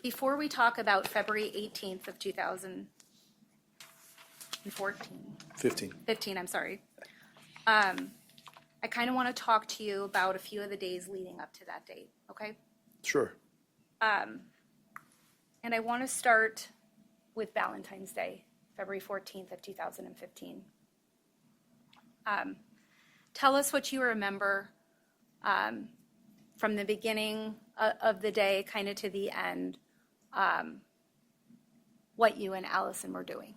Before we talk about February 18th of 15, I'm sorry. I kind of want to talk to you about a few of the days leading up to that date, okay? Sure. And I want to start with Valentine's Day, February 14th of 2015. Tell us what you remember from the beginning of the day kind of to the end, what you and Allison were doing.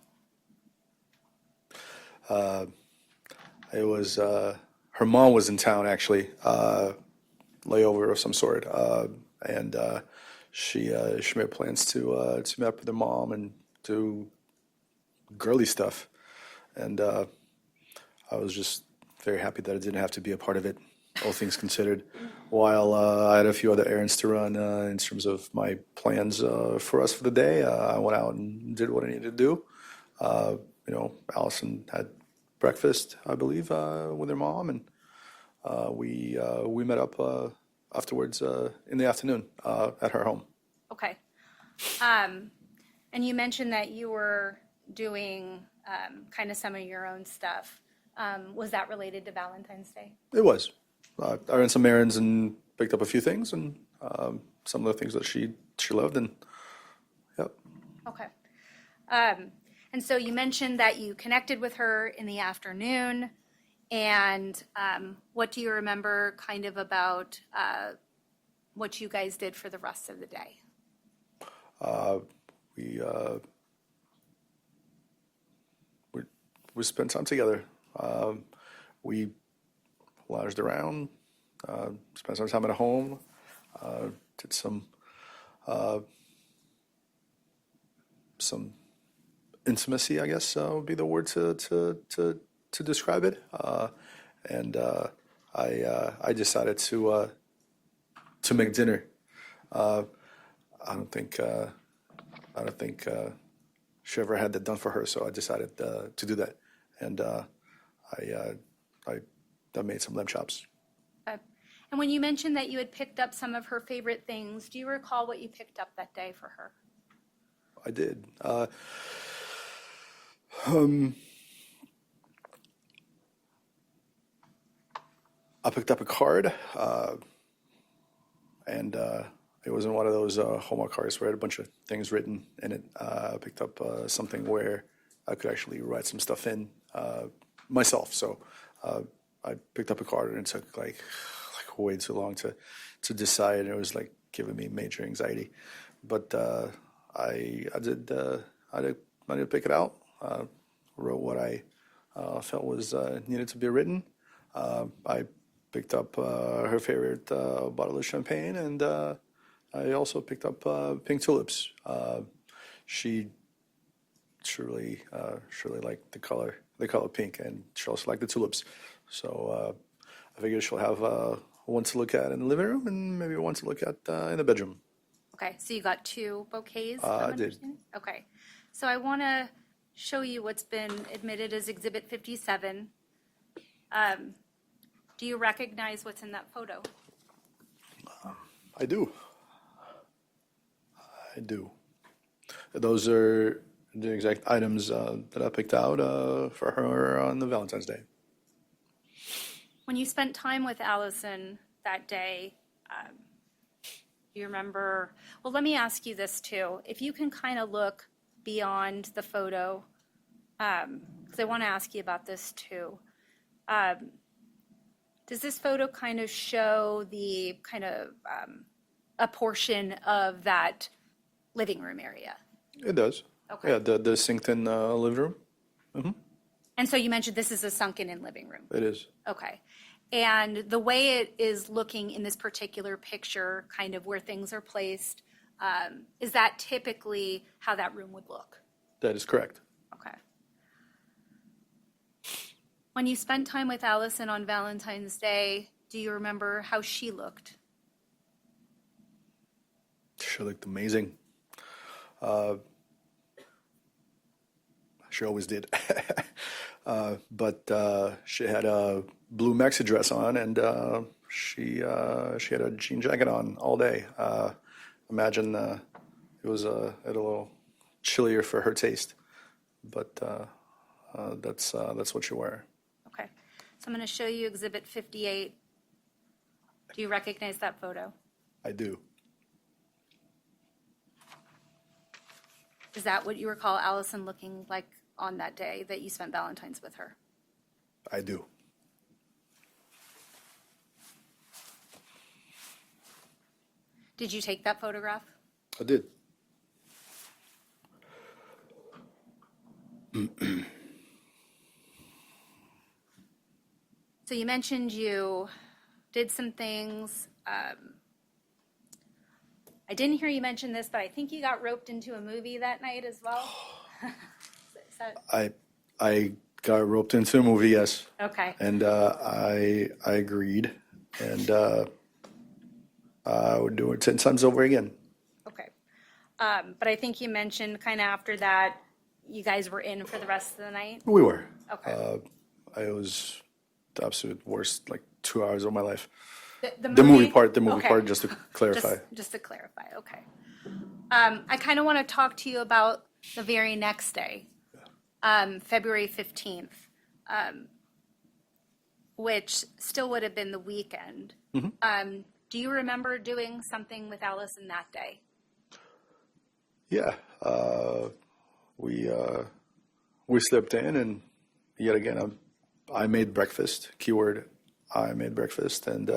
It was her mom was in town actually, layover of some sort, and she made plans to meet up with her mom and do girly stuff, and I was just very happy that I didn't have to be a part of it, all things considered. While I had a few other errands to run in terms of my plans for us for the day, I went out and did what I needed to do. Allison had breakfast, I believe, with her mom, and we met up afterwards in the afternoon at her home. Okay. And you mentioned that you were doing kind of some of your own stuff. Was that related to Valentine's Day? It was. I ran some errands and picked up a few things, and some of the things that she loved, and yep. Okay. And so you mentioned that you connected with her in the afternoon, and what do you remember kind of about what you guys did for the rest of the day? We spent time together. We lounged around, spent some time at home, did some intimacy, I guess would be the word to describe it. And I decided to make dinner. I don't think she ever had that done for her, so I decided to do that, and I made some lamb chops. Okay. And when you mentioned that you had picked up some of her favorite things, do you recall what you picked up that day for her? I did. I picked up a card, and it wasn't one of those Hallmark cards where it had a bunch of things written in it. I picked up something where I could actually write some stuff in myself. So I picked up a card, and it took like way too long to decide, and it was like giving me major anxiety. But I did pick it out. Wrote what I felt was needed to be written. I picked up her favorite bottle of champagne, and I also picked up pink tulips. She truly liked the color pink, and she also liked the tulips. So I figured she'll have one to look at in the living room and maybe one to look at in the bedroom. Okay, so you got 2 bouquets? I did. Okay, so I want to show you what's been admitted as Exhibit 57. Do you recognize what's in that photo? I do. Those are the exact items that I picked out for her on the Valentine's Day. When you spent time with Allison that day, do you remember? Well, let me ask you this too. If you can kind of look beyond the photo, because I want to ask you about this too. Does this photo kind of show the kind of a portion of that living room area? It does. Okay. Yeah, the synced-in living room. Mm-hmm. And so you mentioned this is a sunken-in living room. It is. Okay. And the way it is looking in this particular picture, kind of where things are placed, is that typically how that room would look? That is correct. Okay. When you spent time with Allison on Valentine's Day, do you remember how she looked? She looked amazing. She always did. But she had a blue maxi dress on, and she had a jean jacket on all day. Imagine It was a little chillier for her taste, but that's what you wear. Okay. So I'm going to show you Exhibit 58. Do you recognize that photo? I do. Is that what you recall Allison looking like on that day that you spent Valentine's with her? I do. Did you take that photograph? I did. So you mentioned you did some things. I didn't hear you mention this, but I think you got roped into a movie that night as well. Is that I got roped into a movie, yes, okay? and I agreed, and I would do it 10 times over again. Okay. But I think you mentioned kind of after that, you guys were in for the rest of the night. We were. Okay. I was the absolute worst, like 2 hours of my life. The The movie part, Okay. just to clarify. Just to clarify, okay. I kind of want to talk to you about the very next day, February 15th, which still would have been the weekend. Do you remember doing something with Allison that day? Yeah, we slept in, and yet again, I made breakfast. Keyword: I made breakfast, and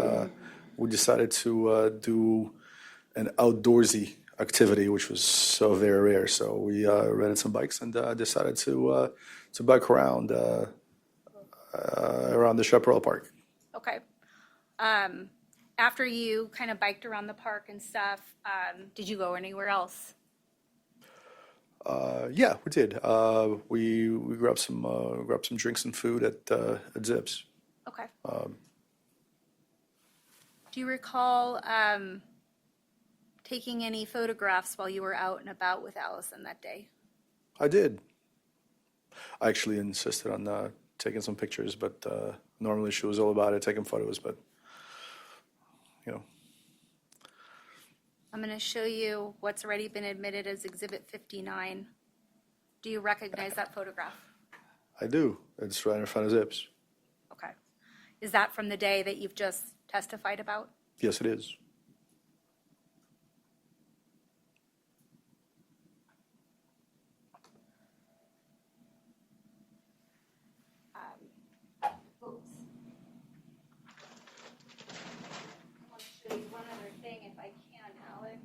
we decided to do an outdoorsy activity, which was so very rare. So we rented some bikes and decided to bike around around the Chaparral Park. Okay. After you kind of biked around the park and stuff, did you go anywhere else? Yeah, we did. We grabbed some drinks and food at Zips. Okay. Do you recall taking any photographs while you were out and about with Allison that day? I did. I actually insisted on taking some pictures, but normally she was all about it, taking photos. But you know, I'm going to show you what's already been admitted as Exhibit 59. Do you recognize that photograph? I do. It's right in front of Zips. Okay. Is that from the day that you've just testified about? Yes, it is. Oops. I want to show you one other thing if I can, Alex.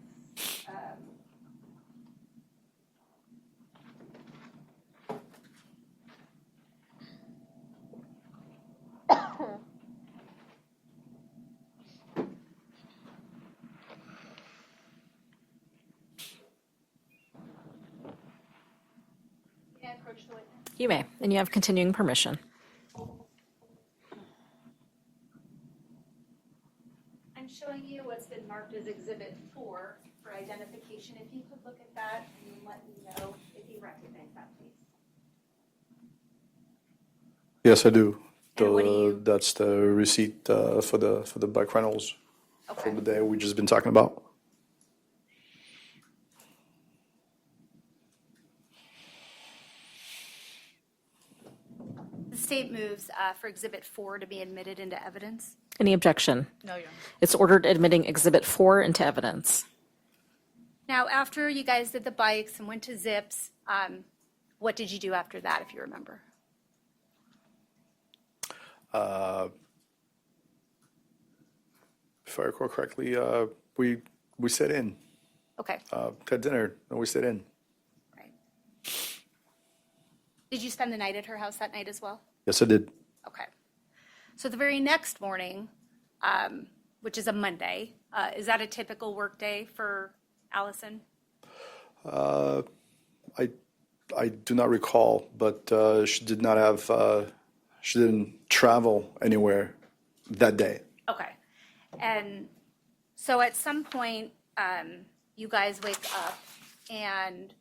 Yeah, approach the witness. You may, and you have continuing permission. I'm showing you what's been marked as Exhibit 4 for identification. If you could look at that and let me know if you recognize that, please. Yes, I do. And what do you- That's the receipt for the bike rentals Okay. for the day we just been talking about. The state moves for Exhibit 4 to be admitted into evidence. Any objection? No, Your Honor. It's ordered admitting Exhibit 4 into evidence. Now, after you guys did the bikes and went to Zips, what did you do after that, if you remember? If I recall correctly, we sat in, Okay, had dinner, and we sat in. right. Did you spend the night at her house that night as well? Yes, I did. Okay. So the very next morning, which is a Monday, is that a typical work day for Allison? I do not recall, but she did not have. She didn't travel anywhere that day. Okay. And so at some point, you guys wake up and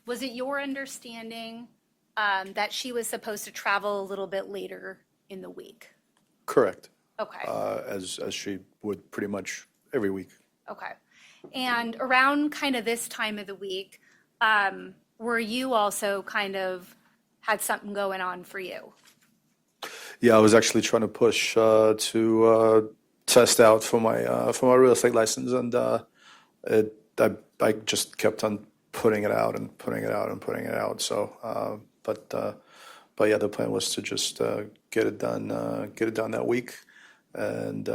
was it your understanding that she was supposed to travel a little bit later in the week? Correct. Okay. As she would pretty much every week. Okay. And around kind of this time of the week, were you also kind of had something going on for you? Yeah, I was actually trying to push to test out for my real estate license, and I just kept on putting it out and putting it out and putting it out. So, but yeah, the plan was to just get it done that week, and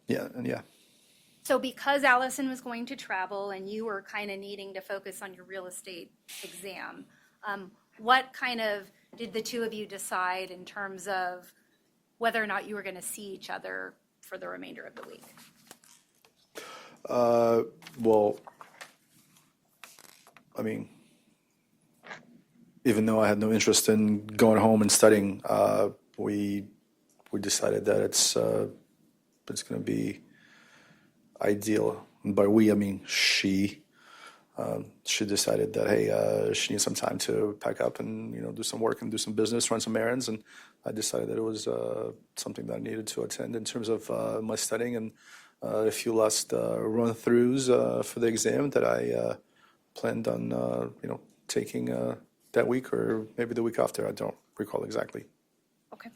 yeah. So because Allison was going to travel and you were kind of needing to focus on your real estate exam, what kind of did the two of you decide in terms of whether or not you were going to see each other for the remainder of the week? Well, I mean, even though I had no interest in going home and studying, we decided that it's going to be ideal. And by we, I mean she. She decided that hey, she needs some time to pack up and do some work and do some business, run some errands, and I decided that it was something that I needed to attend in terms of my studying and a few last run-throughs for the exam that I planned on taking that week or maybe the week after. I don't recall exactly. Okay.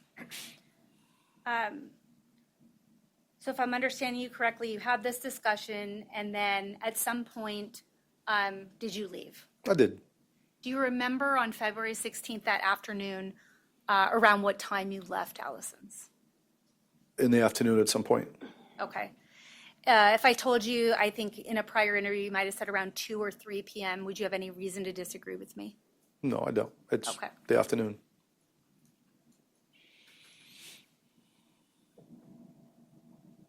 So if I'm understanding you correctly, you had this discussion and then at some point, did you leave? I did. Do you remember on February 16th that afternoon, around what time you left Allison's? In the afternoon at some point. Okay. If I told you, I think in a prior interview, you might have said around 2 or 3 p.m., would you have any reason to disagree with me? No, I don't. It's Okay. the afternoon.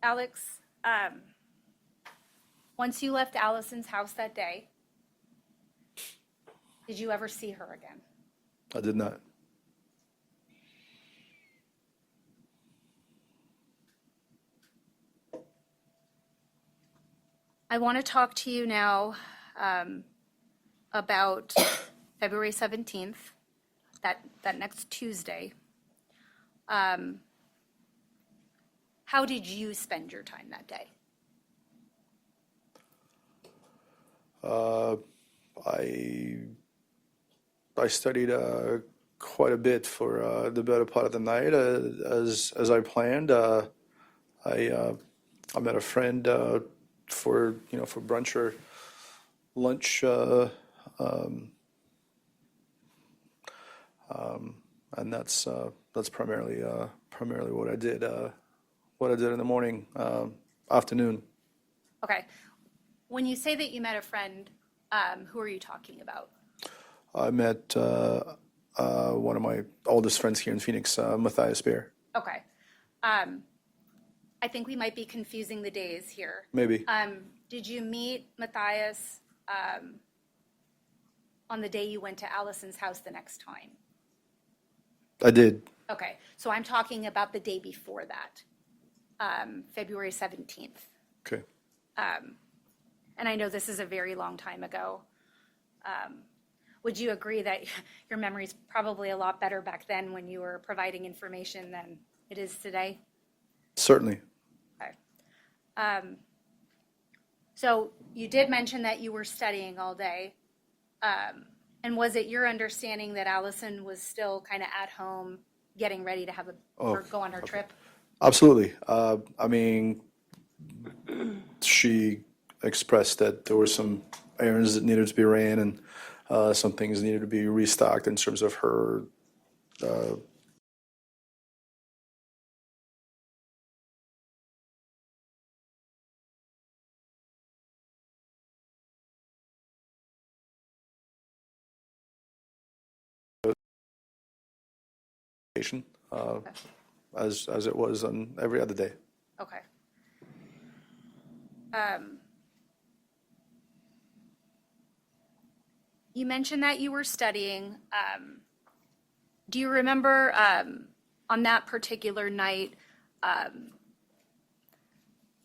Alex, once you left Allison's house that day, did you ever see her again? I did not. I want to talk to you now about February 17th, that next Tuesday. How did you spend your time that day? I studied quite a bit for the better part of the night, as I planned. I met a friend for brunch or lunch, and that's primarily what I did. What I did in the morning, afternoon. Okay. When you say that you met a friend, who are you talking about? I met one of my oldest friends here in Phoenix, Matthias Bear. Okay. I think we might be confusing the days here. Maybe. Did you meet Matthias on the day you went to Allison's house the next time? I did. Okay. So I'm talking about the day before that, February 17th. Okay. And I know this is a very long time ago. Would you agree that your memory is probably a lot better back then when you were providing information than it is today? Certainly. Okay. So you did mention that you were studying all day. And was it your understanding that Allison was still kind of at home getting ready to have or go on her trip? Absolutely. I mean, she expressed that there were some errands that needed to be ran and some things needed to be restocked in terms of her vacation, as it was on every other day. Okay. You mentioned that you were studying. Do you remember on that particular night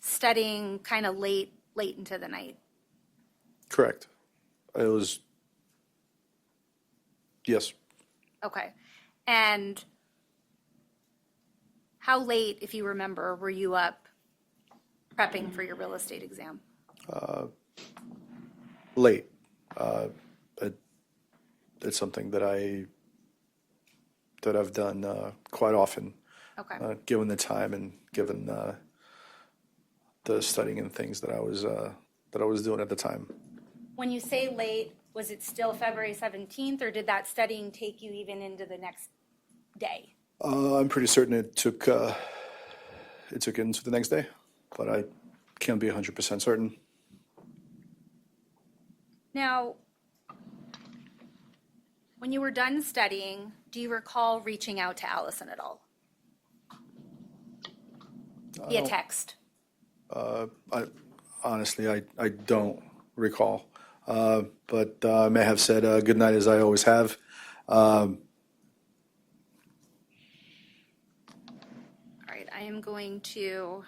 studying kind of late into the night? Correct. It was, yes. Okay. And how late, if you remember, were you up prepping for your real estate exam? Late. It's something that I've done quite often, Okay. given the time and given the studying and things that I was doing at the time. When you say late, was it still February 17th, or did that studying take you even into the next day? I'm pretty certain it took into the next day, but I can't be 100% certain. Now, when you were done studying, do you recall reaching out to Allison at all? Via text? Honestly, I don't recall, but I may have said good night as I always have. All right, I am going to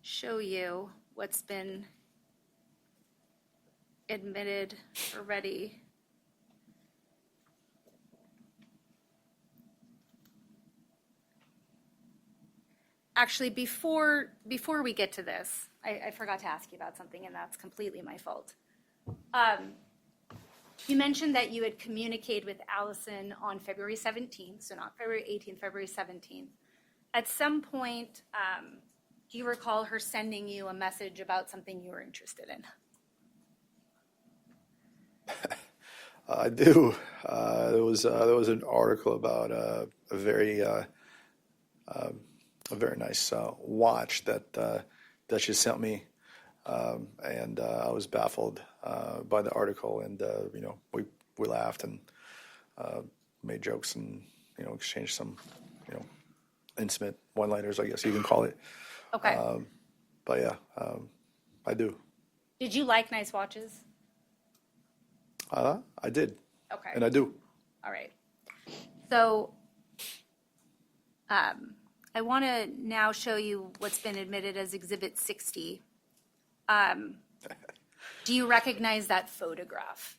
show you what's been admitted already. Actually, before we get to this, I forgot to ask you about something, and that's completely my fault. You mentioned that you had communicated with Allison on February 17th, so not February 18th, February 17th. At some point, do you recall her sending you a message about something you were interested in? I do. There was an article about a very nice watch that she sent me, and I was baffled by the article, and we laughed and made jokes and exchanged some intimate one-liners, I guess you can call it. Okay. But yeah, I do. Did you like nice watches? I did, Okay. and I do. All right. So I want to now show you what's been admitted as Exhibit 60. Do you recognize that photograph?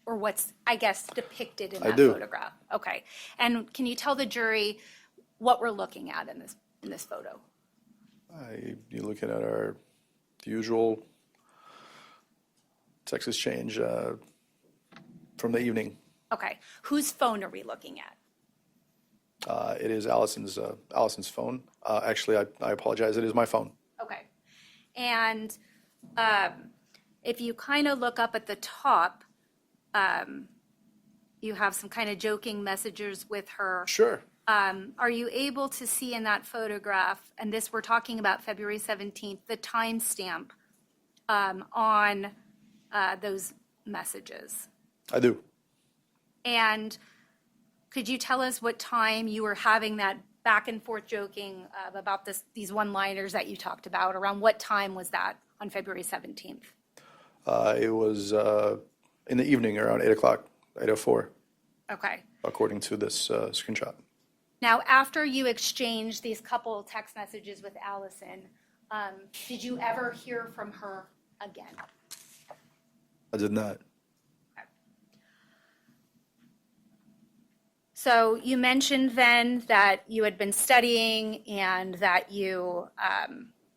Or what's, I guess, depicted in I that do. photograph? Okay. And can you tell the jury what we're looking at in this photo? You're looking at our usual text exchange from the evening. Okay. Whose phone are we looking at? It is Allison's phone. Actually, I apologize. It is my phone. Okay. And if you kind of look up at the top, you have some kind of joking messages with her. Sure. Are you able to see in that photograph, and this we're talking about February 17th, the timestamp on those messages? I do. And could you tell us what time you were having that back and forth joking about these one-liners that you talked about? Around what time was that on February 17th? It was in the evening around 8 o'clock, 8:04, Okay. according to this screenshot. Now, after you exchanged these couple text messages with Allison, did you ever hear from her again? I did not. So you mentioned then that you had been studying and that you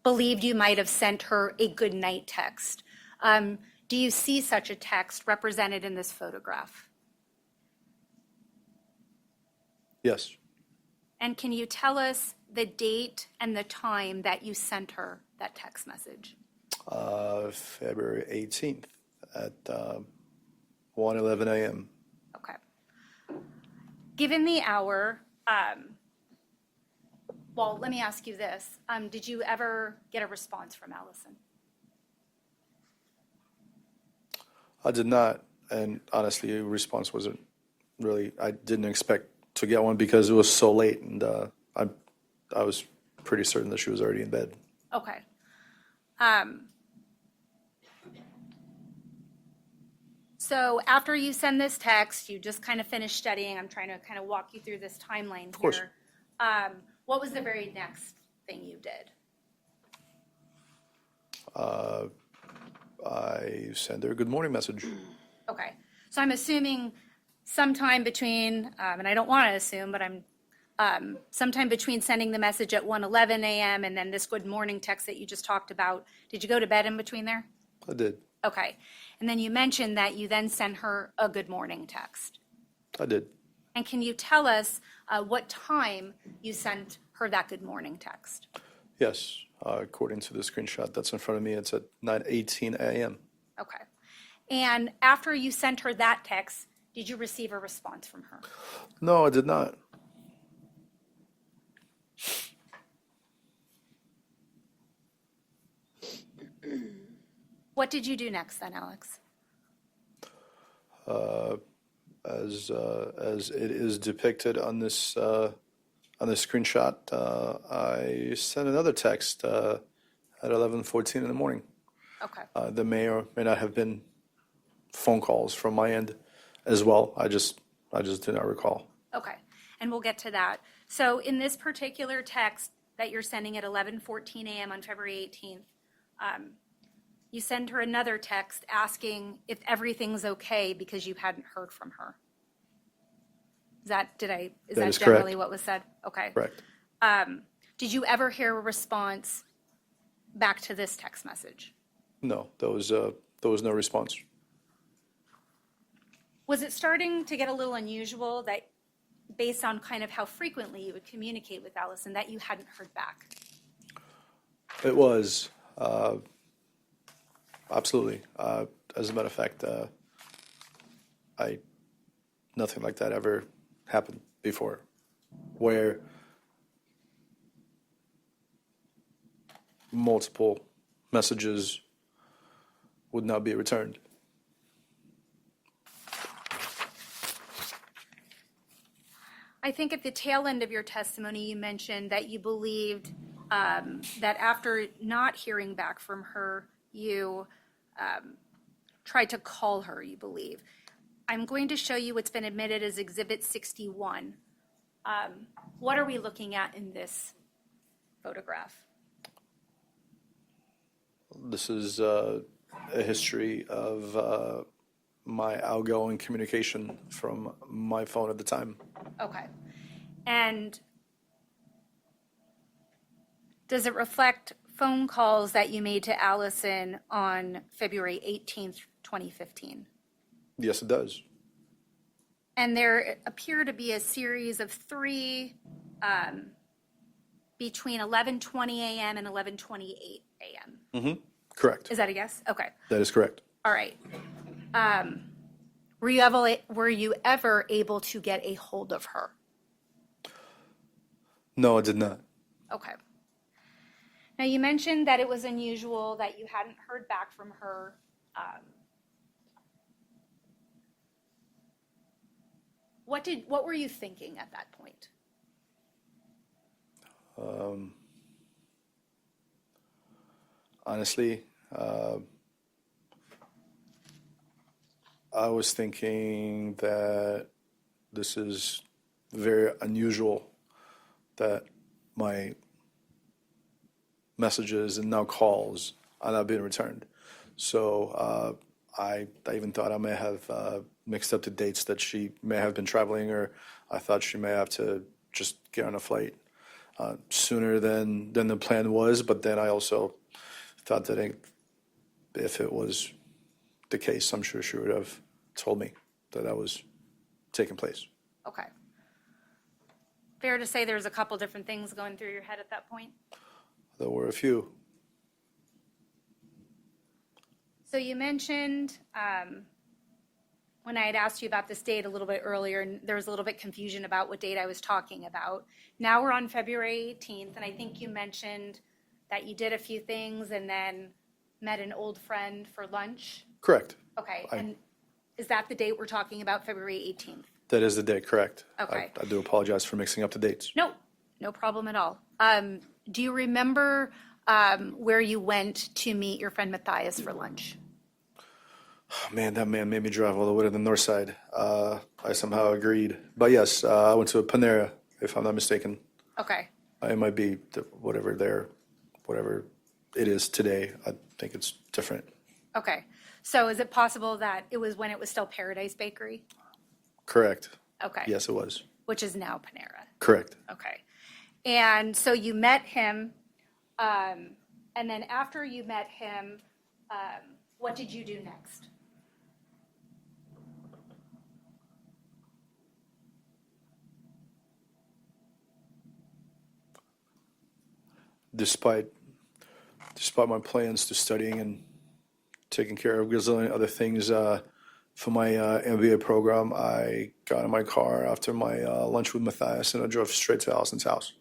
believed you might have sent her a good night text. Do you see such a text represented in this photograph? Yes. And can you tell us the date and the time that you sent her that text message? February 18th at 1:11 a.m. Okay. Given the hour, well, let me ask you this. Did you ever get a response from Allison? I did not, and honestly, a response wasn't really. I didn't expect to get one because it was so late, and I was pretty certain that she was already in bed. Okay. So after you send this text, you just kind of finish studying. I'm trying to kind of walk you through this timeline Of course. here. What was the very next thing you did? I sent her a good morning message. Okay. So I'm assuming sometime between, and I don't want to assume, but I'm sometime between sending the message at 1:11 a.m. and then this good morning text that you just talked about, did you go to bed in between there? I did. Okay. And then you mentioned that you then sent her a good morning text. I did. And can you tell us what time you sent her that good morning text? Yes. According to the screenshot that's in front of me, it's at 9:18 a.m. Okay. And after you sent her that text, did you receive a response from her? No, I did not. What did you do next then, Alex? As it is depicted on this screenshot, I sent another text at 11:14 in the morning. Okay. There may or may not have been phone calls from my end as well. I just do not recall. Okay. And we'll get to that. So in this particular text that you're sending at 11:14 a.m. on February 18th, you send her another text asking if everything's okay because you hadn't heard from her. Is that That is generally correct. what was said? Okay. Correct. Did you ever hear a response back to this text message? No, there was no response. Was it starting to get a little unusual that, based on kind of how frequently you would communicate with Allison, that you hadn't heard back? It was absolutely. As a matter of fact, nothing like that ever happened before, where multiple messages would not be returned. I think at the tail end of your testimony, you mentioned that you believed that after not hearing back from her, you tried to call her, you believe. I'm going to show you what's been admitted as Exhibit 61. What are we looking at in this photograph? This is a history of my outgoing communication from my phone at the time. Okay. And does it reflect phone calls that you made to Allison on February 18th, 2015? Yes, it does. And there appear to be a series of three between 11:20 a.m. and 11:28 a.m. Correct. Is that a guess? Okay. That is correct. All right. Were you ever able to get a hold of her? No, I did not. Okay. Now, you mentioned that it was unusual that you hadn't heard back from her. What were you thinking at that point? Honestly, I was thinking that this is very unusual that my messages and now calls are not being returned. So I even thought I may have mixed up the dates, that she may have been traveling, or I thought she may have to just get on a flight sooner than the plan was. But then I also thought that if it was the case, I'm sure she would have told me that was taking place. Okay. Fair to say there's a couple different things going through your head at that point? There were a few. So you mentioned when I had asked you about this date a little bit earlier, and there was a little bit confusion about what date I was talking about. Now we're on February 18th, and I think you mentioned that you did a few things and then met an old friend for lunch. Correct. Okay, and is that the date we're talking about, February 18th? That is the date, correct. Okay. I do apologize for mixing up the dates. No, no problem at all. Do you remember where you went to meet your friend Matthias for lunch? Man, that man made me drive all the way to the north side. I somehow agreed. But yes, I went to a Panera, if I'm not mistaken. Okay. It might be whatever it is today. I think it's different. Okay. So is it possible that it was when it was still Paradise Bakery? Correct. Okay. Yes, it was. Which is now Panera. Correct. Okay. And so you met him, and then after you met him, what did you do next? Despite my plans to studying and taking care of gazillion other things for my MBA program, I got in my car after my lunch with Matthias and I drove straight to Allison's house.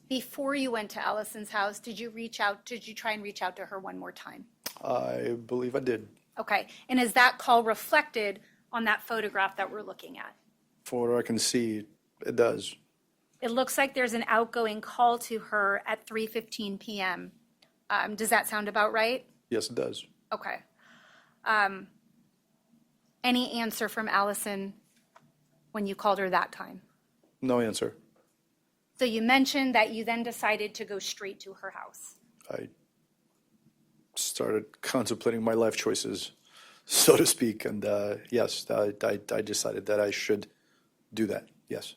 Before you went to Allison's house, did you try and reach out to her one more time? I believe I did. Okay. And is that call reflected on that photograph that we're looking at? For what I can see, it does. It looks like there's an outgoing call to her at 3:15 p.m. Does that sound about right? Yes, it does. Okay. Any answer from Allison when you called her that time? No answer. So you mentioned that you then decided to go straight to her house. I started contemplating my life choices, so to speak, and yes, I decided that I should do that. Yes,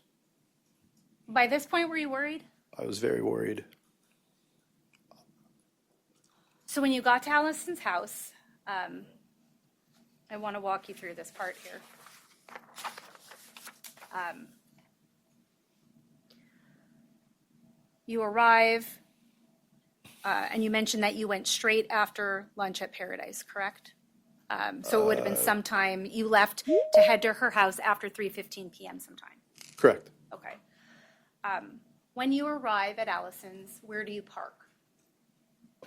By this point, were you worried? I was very worried. So when you got to Allison's house, I want to walk you through this part here. You arrive, and you mentioned that you went straight after lunch at Paradise, correct? So it would have been sometime, you left to head to her house after 3:15 p.m. sometime. Correct. Okay. When you arrive at Allison's, where do you park?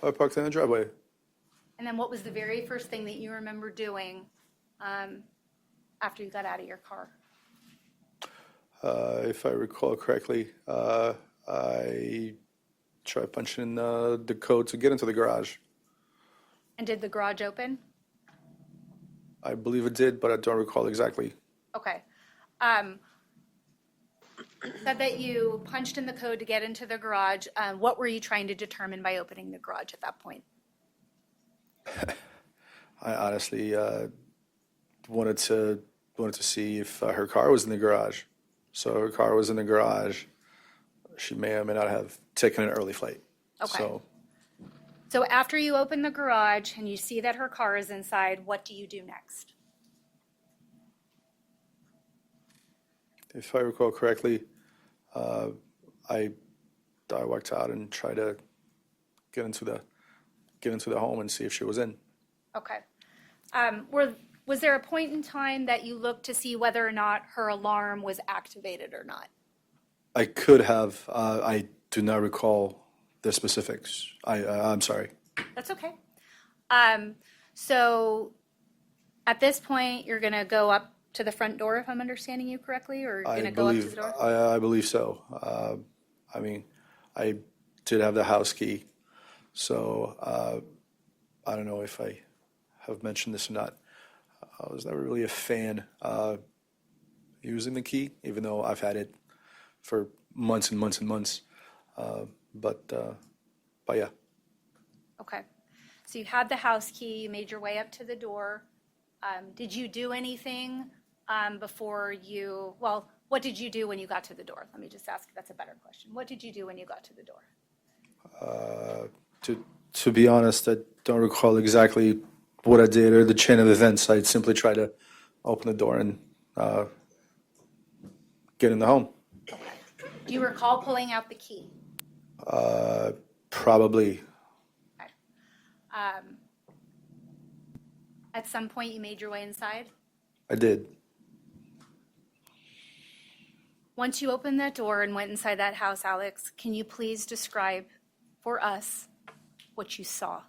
I parked in the driveway. And then what was the very first thing that you remember doing after you got out of your car? If I recall correctly, I tried punching the code to get into the garage. And did the garage open? I believe it did, but I don't recall exactly. Okay. Said that you punched in the code to get into the garage. What were you trying to determine by opening the garage at that point? I honestly wanted to see if her car was in the garage. So her car was in the garage. She may or may not have taken an early flight. Okay. So after you open the garage and you see that her car is inside, what do you do next? If I recall correctly, I walked out and tried to get into the home and see if she was in. Okay. Was there a point in time that you looked to see whether or not her alarm was activated or not? I could have. I do not recall the specifics. I'm sorry. That's okay. So at this point, you're going to go up to the front door, if I'm understanding you correctly, or you're going to go up to the door? I believe so. I mean, I did have the house key, so I don't know if I have mentioned this or not. I was never really a fan using the key, even though I've had it for months and months and months. But yeah. Okay. So you had the house key, you made your way up to the door. Did you do anything before you, well, what did you do when you got to the door? Let me just ask, that's a better question. What did you do when you got to the door? To be honest, I don't recall exactly what I did or the chain of events. I simply tried to open the door and get in the home. Do you recall pulling out the key? Probably. Okay. At some point, you made your way inside? I did. Once you opened that door and went inside that house, Alex, can you please describe for us what you saw?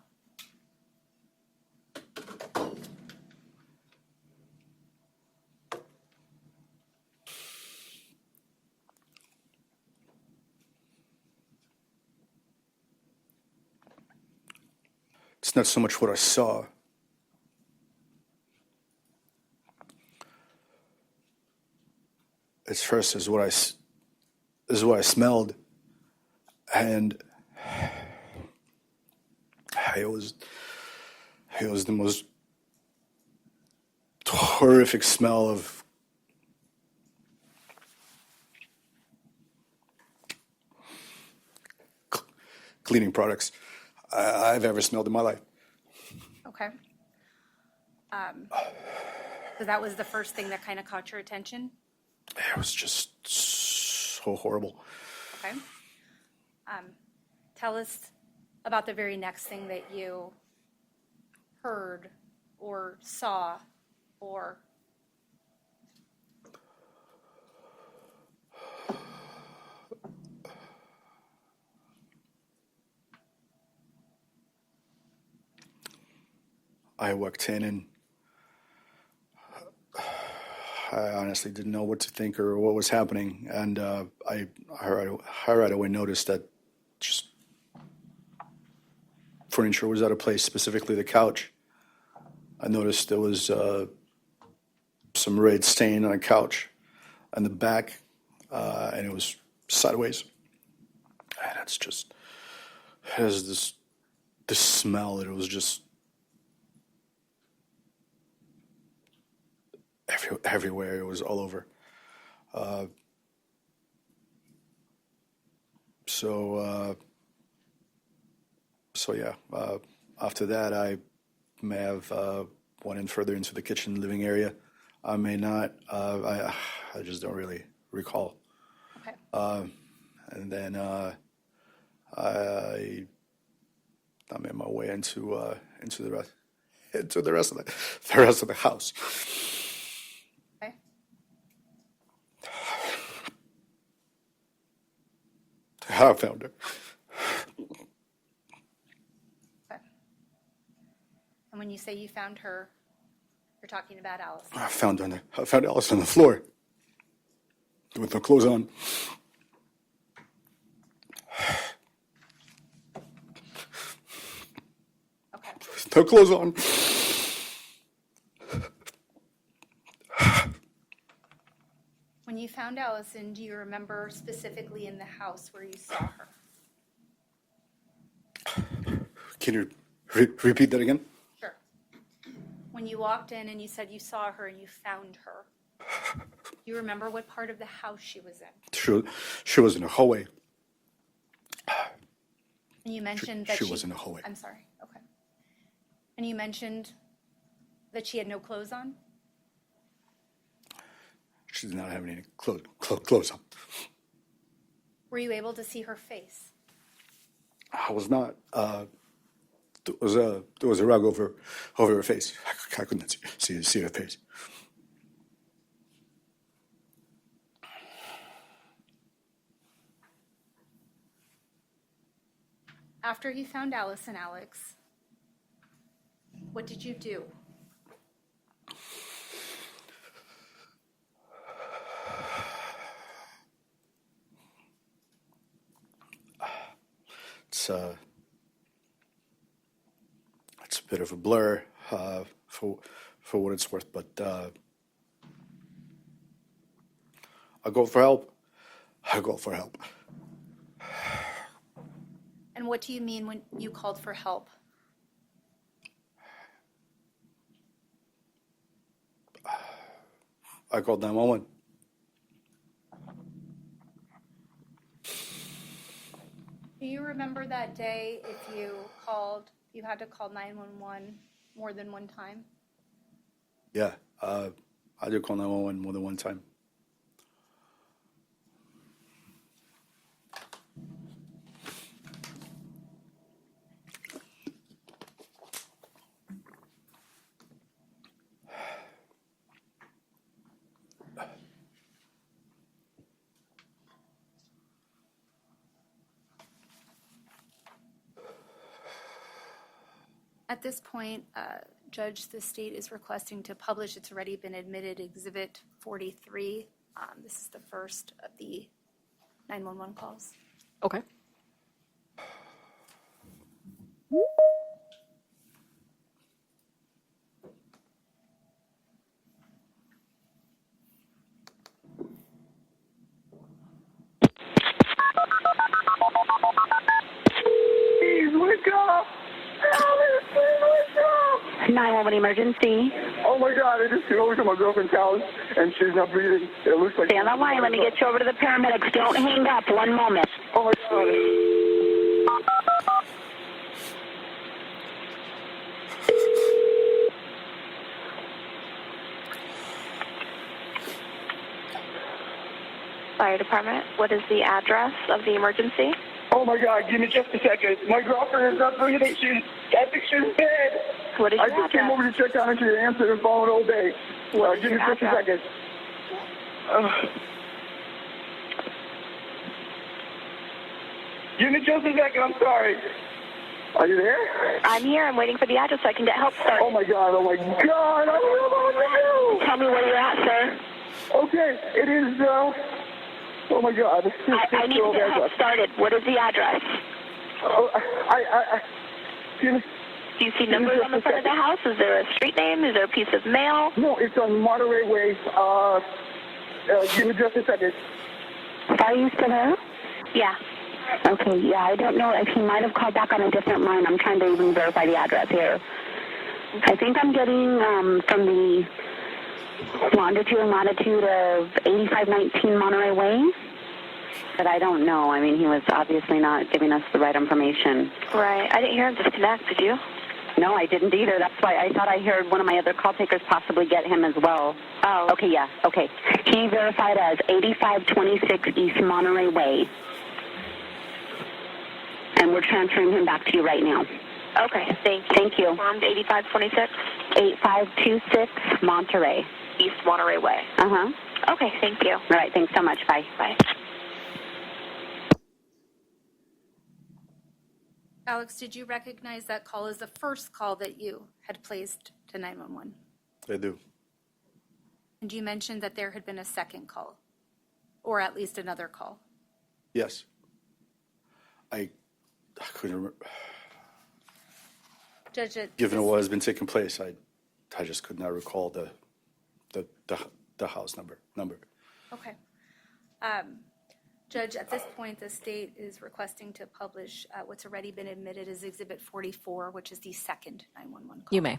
It's not so much what I saw. It's first is what I smelled, and it was the most horrific smell of cleaning products I've ever smelled in my life. Okay. So that was the first thing that kind of caught your attention? It was just so horrible. Okay. Tell us about the very next thing that you heard or saw or... I walked in and I honestly didn't know what to think or what was happening. And I right away noticed that just furniture was out of place, specifically the couch. I noticed there was some red stain on the couch on the back, and it was sideways. And it's just, it has this smell. It was just everywhere. It was all over. So yeah. After that, I may have went in further into the kitchen living area. I may not. I just don't really recall. Okay. And then I made my way into the rest of the house. Okay. I found her. Okay. And when you say you found her, you're talking about Allison. I found Allison on the floor with no clothes on. Okay. No clothes on. When you found Allison, do you remember specifically in the house where you saw her? Can you repeat that again? Sure. When you walked in and you said you saw her and you found her, do you remember what part of the house she was in? She was in a hallway. And you mentioned that she was in a hallway. I'm sorry. Okay. And you mentioned that she had no clothes on? She did not have any clothes on. Were you able to see her face? I was not. There was a rug over her face. I could not see her face. After you found Allison, Alex, what did you do? It's a bit of a blur for what it's worth, but I go for help. And what do you mean when you called for help? I called 911. Do you remember that day if you had to call 911 more than one time? Yeah, I did call 911 more than one time. At this point, Judge, the state is requesting to publish. It's already been admitted, Exhibit 43. This is the first of the 911 calls. Okay. Please wake up! Alice, please wake up! 911 emergency. Oh my God, I just came over to my girlfriend's house and she's not breathing. It looks like... Stay on the line. Let me get you over to the paramedics. Don't hang up. One moment. Oh my God. Fire department. What is the address of the emergency? Oh my God, give me just a second. My girlfriend is not breathing. I think she's dead. What is I your just came address? over to check on her. She answered her phone all day. Well, is give me your just a address? second. Give me just a second. I'm sorry. Are you there? I'm here. I'm waiting for the address so I can get help started. Oh my God. Oh my God. I don't know what to do. Tell me where you're at, sir. Okay, it is. Oh my God. I need to get help started. What is the address? Oh, give me. Do you see numbers on the front of the house? Is there a street name? Is there a piece of mail? No, it's on Monterey Way. Give me just a second. Are you still there? Yeah. Okay, yeah, I don't know if he might have called back on a different line. I'm trying to even verify the address here. I think I'm getting from the longitude and latitude of 8519 Monterey Way. But I don't know. I mean, he was obviously not giving us the right information. Right. I didn't hear him disconnect. Did you? No, I didn't either. That's why I thought I heard one of my other call takers possibly get him as well. Oh. Okay, yeah, okay. He verified as 8526 East Monterey Way. And we're transferring him back to you right now. Okay. Thank you. Thank you. Confirmed 8526 8526 Monterey. East Monterey Way. Uh-huh. Okay. Thank you. All right, thanks so much. Bye. Bye. Alex, did you recognize that call as the first call that you had placed to 911? I do. And you mentioned that there had been a second call, or at least another call. Yes. I couldn't remember. Judge, Given what has been taking place, I just could not recall the house number. Okay. Judge, at this point, the state is requesting to publish what's already been admitted as Exhibit 44, which is the second 911 call. You may.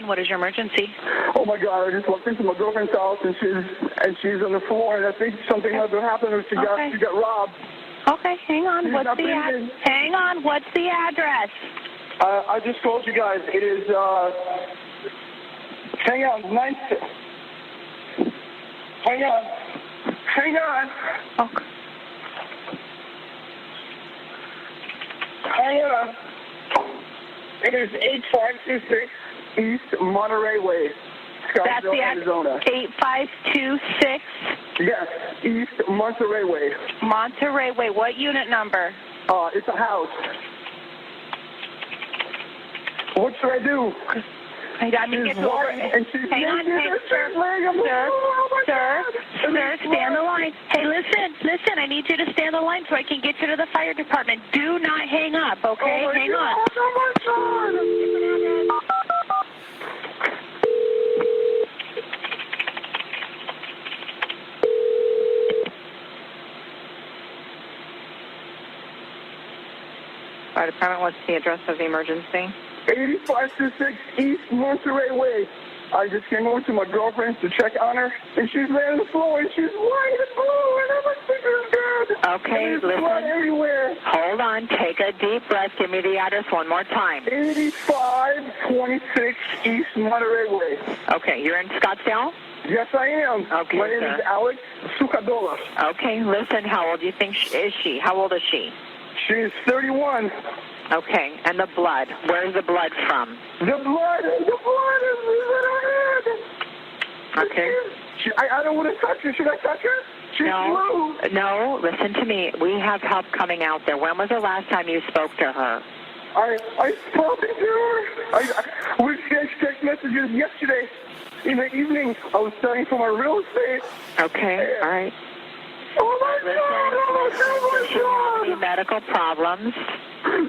What is your emergency? Oh my God! I just walked into my girlfriend's house and she's on the floor, and I think something had to happen. Or she got robbed. Okay, hang on. She's not breathing. Hang on. What's the address? I just told you guys it is. Hang on, Hang on. Okay. Hang on. It is 8526 East Monterey Way, That's Scottsdale, the Arizona. 8526 Yes, East Monterey Way. Monterey Way. What unit number? It's a house. What should I do? I mean, She's get over walking and she's Hang on, naked. sir, stand the line. Hey, listen, I need you to stand the line so I can get you to the fire department. Do not hang up, okay? Hang on. Oh my God! Fire department, what's the address of the emergency? 8526 East Monterey Way. I just came over to my girlfriend's to check on her, and she's laying on the floor, and she's white and blue, and everything is good. Okay, and there's blood listen. everywhere. Hold on, take a deep breath. Give me the address one more time. 8526 East Monterey Way. Okay, you're in Scottsdale? Yes, I am. Okay, my name sir. is Alex Sucadola. Okay, listen, how old do you think is she? How old is she? She's 31. Okay, and the blood. Where's the blood from? The blood is in her head. Okay. I don't want to touch her. Should I touch her? She's blue. No, listen to me. We have help coming out there. When was the last time you spoke to her? I spoke to her. We exchanged text messages yesterday in the evening. I was studying for my real estate. Okay, all right. Oh my God! Oh Does she have any medical problems?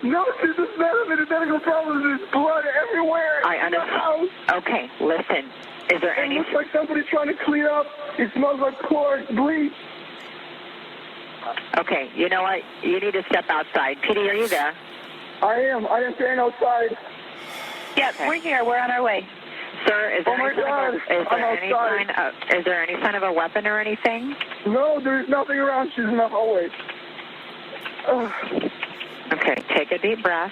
No, she's just medical problems. There's blood everywhere. I understand. Okay, listen. Is there It any... looks like somebody's trying to clean up. It smells like chlorine, bleach. Okay, you know what? You need to step outside. Petey, are you there? I am staying outside. Yep, we're here. We're on our way. Sir, is there, Oh my God, is there any sign of a weapon or anything? No, there's nothing around. She's in the hallway. Okay, take a deep breath.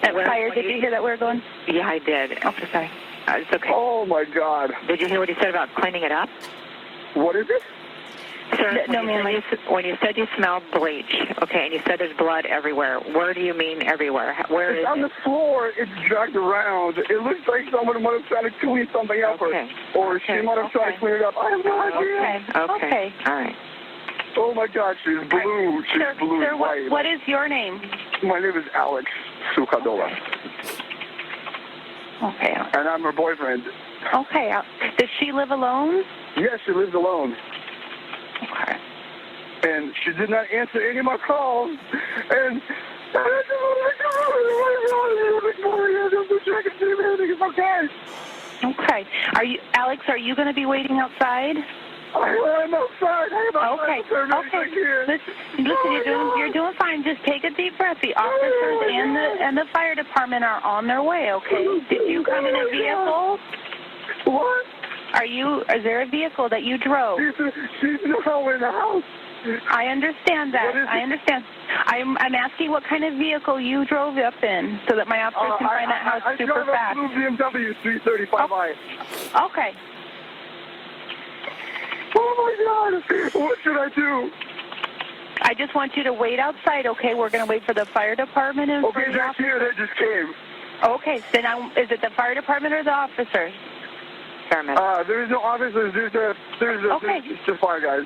That fire, did you hear that we were going? Yeah, I did. Okay, sorry. It's okay. Oh, my God. Did you hear what he said about cleaning it up? What is it? Sir, No, ma'am. when you said you smelled bleach, okay, and you said there's blood everywhere, where do you mean everywhere? Where is It's on it? the floor. It's dragged around. It looks like someone might have tried to clean something up, Okay. or she might have tried to clean it up. I have no idea. Okay. All right. Oh, my God, she's blue. She's blue Sir, and white. what is your name? My name is Alex Sukadola, Okay. and I'm her boyfriend. Okay. Does she live alone? Yes, she lives alone. Okay. And she did not answer any of my calls. And Okay. Alex, are you going to be waiting outside? I'm outside. Okay. Listen, you're doing fine. Just take a deep breath. The officers and the fire department are on their way, okay? Did you come in a vehicle? What? Is there a vehicle that you drove? She's now in the house. I understand that. I understand. I'm asking what kind of vehicle you drove up in so that my officers can find that house super fast. I drove a blue BMW 335i. Okay. Oh, my God. What should I do? I just want you to wait outside, okay? We're going to wait for the fire department and for Okay, the they're here. They just came. Okay, then is it the fire department or the officers? Paramedic. There is no officers. There's just fire guys.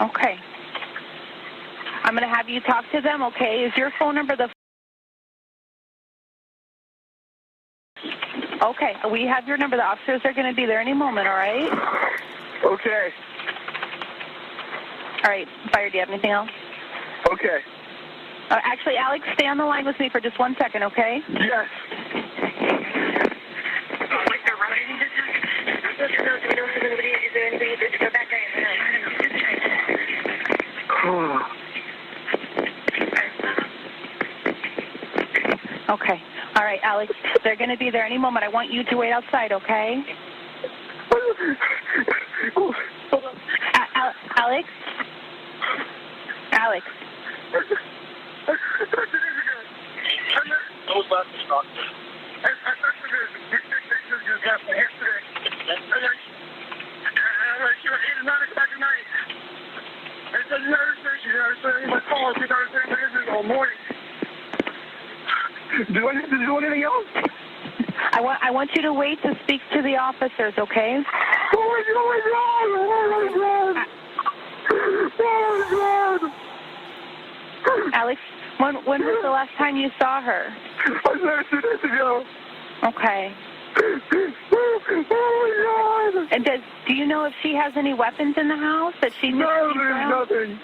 Okay. I'm going to have you talk to them, okay? Is your phone number the... Okay, we have your number. The officers are going to be there any moment, all right? Okay. All right, fire, do you have anything else? Okay. Actually, Alex, stay on the line with me for just 1 second, okay? Yes. Okay. All right, Alex, they're going to be there any moment. I want you to wait outside, okay? Alex? Alex? Do I need to do anything else? I want you to wait to speak to the officers, okay? Alex, when was the last time you saw her? I saw her 2 days ago. Okay. And do you know if she has any weapons in the house that she? No, there's nothing.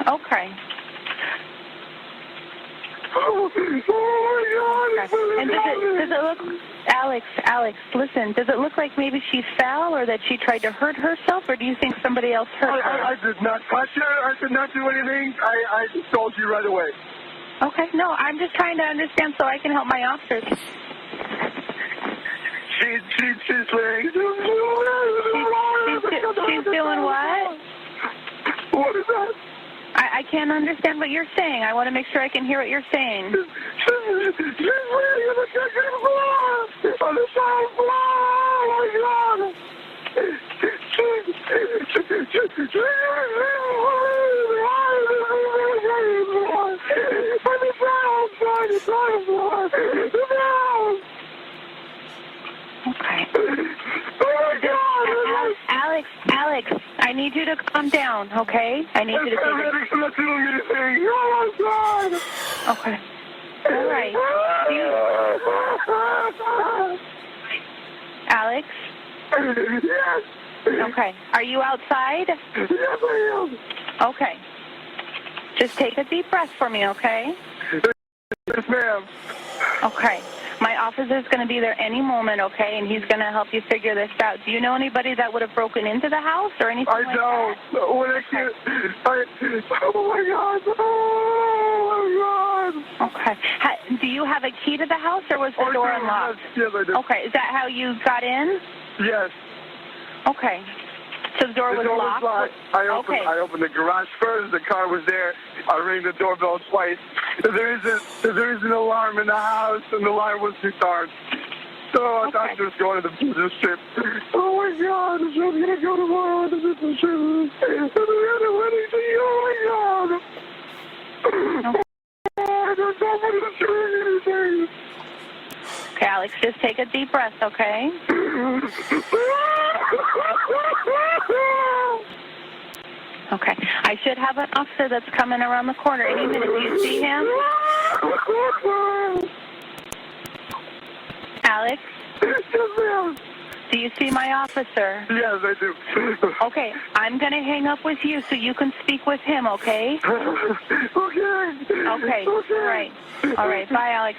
Okay. Oh my God! And does it look, Alex, listen, does it look like maybe she fell or that she tried to hurt herself, or do you think somebody else hurt her? I did not touch her. I did not do anything. I just told you right away. Okay, no, I'm just trying to understand so I can help my officers. She's saying. She's doing what? What is that? I can't understand what you're saying. I want to make sure I can hear what you're saying. She's laying on the kitchen floor. On the side floor. Oh my God. Okay. Oh my God. Alex, I need you to calm down, okay? I need you to take Paramedics are not doing anything. Oh my God. Okay. All right. Alex? Yes. Okay. Are you outside? Yes, I am. Okay. Just take a deep breath for me, okay? Yes, ma'am. Okay. My officer is going to be there any moment, okay? And he's going to help you figure this out. Do you know anybody that would have broken into the house or anything like don't. that? When I can't. Oh my God. Oh my God. Okay. Do you have a key to the house or was the door unlocked? Yes, I do. Okay. Is that how you got in? Yes. Okay. So the door was locked? I opened the garage first. The car was there. I rang the doorbell twice. There is an alarm in the house, and the alarm was too dark. So I thought she was going to the business trip. Oh my God, she's gonna go tomorrow to the business trip. And we had a wedding thing. Oh my God. I don't know what to do anything. Okay, Alex, just take a deep breath, okay? Okay. I should have an officer that's coming around the corner any minute. Do you see him? Alex? Yes, ma'am. Do you see my officer? Yes, I do. Okay, I'm going to hang up with you so you can speak with him, okay? Okay. Okay, all right. All right, bye, Alex.